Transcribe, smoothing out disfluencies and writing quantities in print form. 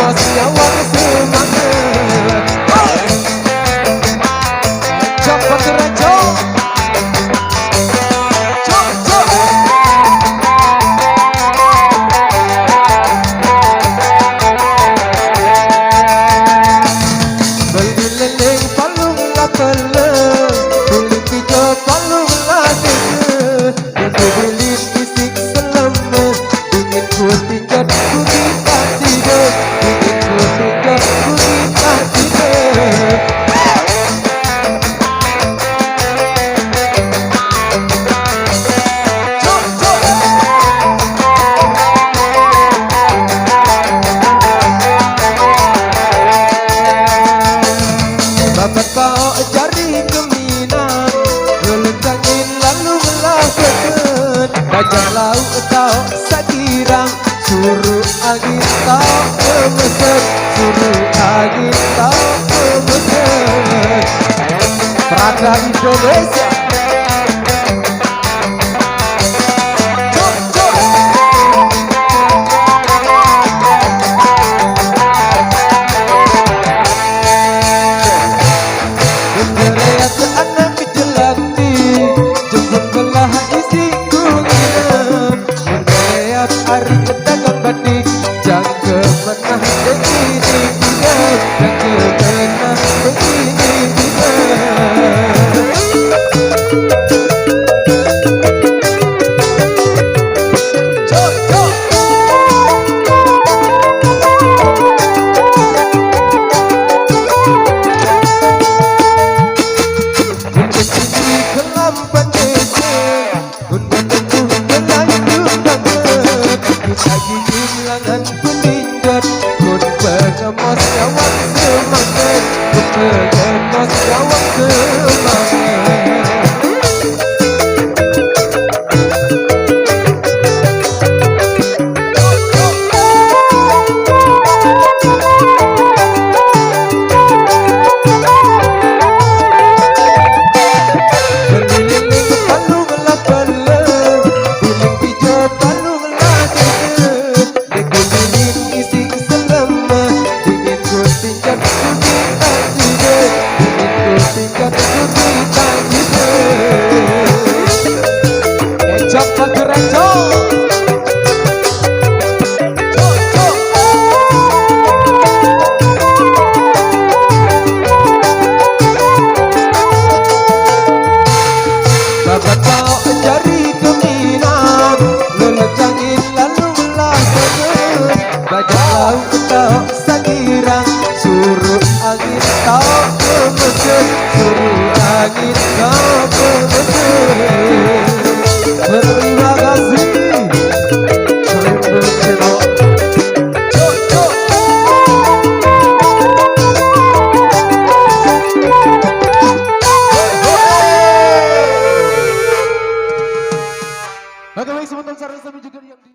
Mas nyawang semangat. Cepat rejo. Berleleng palung lapele, kulit hijau palung ladenge, kulit isik selama, ingin ku tinggal ku tidak tidur, ingin ku tinggal ku tidak tidur. Bapak kau jari keminang, ngelentangin lalu melahirkan. Bajak laut tau sakirang, suruh angin tau kemesan, suruh angin tau kemesan. Perada Indonesia. Hari kedagang batik, jangka menah begini dia, jangka menah begini dia. Mencicipi kelampan desa, menempuh melanjut banget. Lagi hilangan peninggat, kun pengemas nyawang semangat, kun pengemas nyawang semangat. Berlilih palung lapele, kulit hijau palung ladenge, degulin isi selama, ingin ku tinggal ku tidak tidur, ingin ku tinggal ku tidak tidur. Cepat rejo. Bapak kau jari keminang, lelejangin lalu melahirkan. Bajak laut tau sakirang, suruh angin tau kemesan, suruh angin